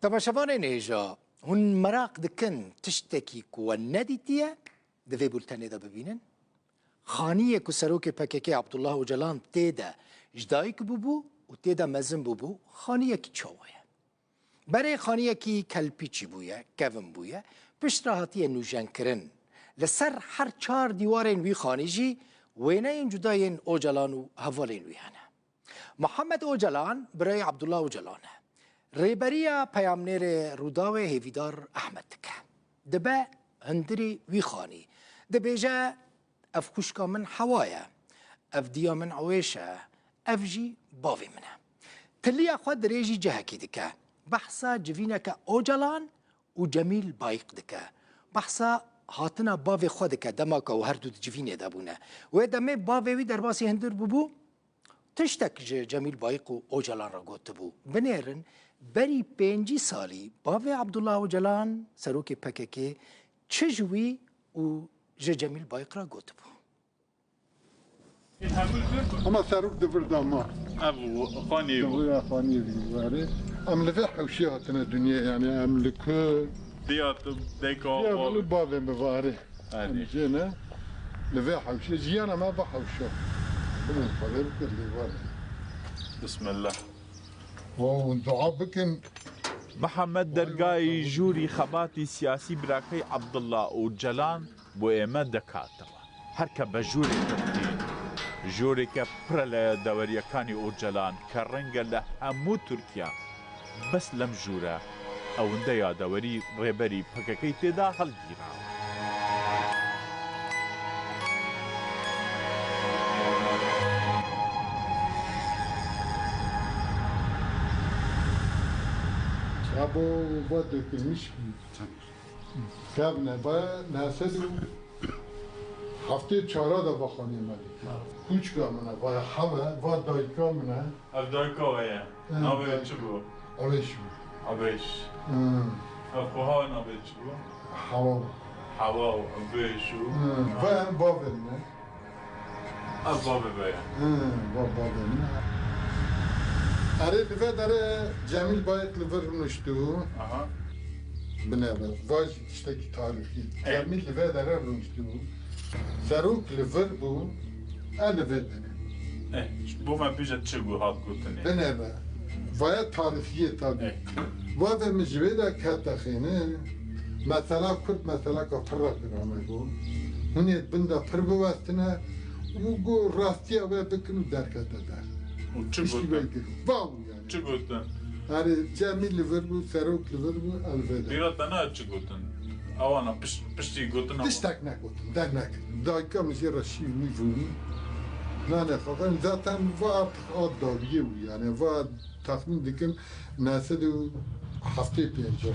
تماشاوان نیجا هون مراق دکن تشتکی کو ندیتیه دوی بولتنی دا ببینن خانیه که سروک پککی عبدالله و جلان تیده جدایی که ببو و تیده مزن ببو خانیه که چوایه برای خانیه که کلپیچی بویه کون بویه پشت راحتی نوژن کرن لسر هر 4 دیوارین وی خانی جی وینه این جداین او جلان و حوالین وی هنه محمد او جلان برای عبدالله و جلانه ریبریا پیامنر روداوه هیویدار احمد که دبه هندری وی خانی دبیجه اف خوشکا من حوایه اف دیا من عویشه اف جی باوی منه تلیا خود ریجی جهکی دکه بحثا جوینه که او جلان و جمیل بایق دکه بحثا هاتنا باوی خود که دماکا و هر دو جوینه دابونه و دمه باوی وی در باسی هندر ببو تشتک جمیل بایق و او جلان را گوت بو بنیرن بری 5 سالی باوی عبدالله و جلان سروک پککی چجوی و جمیل بایق را گوت بو اما سروک دبر داما ابو خاني دبر خاني باره ام لفح وشي هاتنا دنيا يعني ام لكو ديات ديكو يا ولو باوي باره هذه جينا لفح وشي جيانا ما بحا وشو من قلب كل باره بسم الله ودعاء بكن محمد دەرگای ژووری خەباتی سیاسی براکەی عەبدوڵڵا و جەلان بۆ ئێمە دەکاتەوە هەرکە بە ژوورێکە بکەین ژوورێکە پرە لە دەوەریەکانی ئۆجەلان کە ڕەنگە لە هەموو تورکیا بەس لەم ژوورە ئەوەندە یادەوەری ڕێبەری پەکەکەی تێدا هەڵگیراوە ابو بود كلمش كابنا با ناسد هفته 4 دا بخونی مالی کوچکا منه با همه با دایکا منه اف دايكو هي نابي تشبو آویش عبيش اف خوها نابي تشبو هوا حوا وعبيشو و هم بابل نه اف بابي بيا با بابل نه اره دفعه داره جمیل باید لور نشتو اها بنابر واج تشتكي تاريخي جميل لفا داره نشتو سروك لفر بو لفر بنه ايه بو ما بيجا تشبو هاد قلتني بنابر باید تاریخیه تابی و به مجویده که تخینه مثلا کرد مثلا که پر را برامه گو هونیت بنده پر بوستنه و گو راستی اوه بکن و درکته در وتشبو اشتی بگیر واو یعنی تشبو هره جمعی لور بو سروک لور بو الوده ديرات انا تشبو او انا بشتي قلتنا دشتک نکن دک نکن دایکا میشه رشی میفونی نه نه خواهن ذاتاً واد آد داویه بو یعنی واد تخمین دکن 975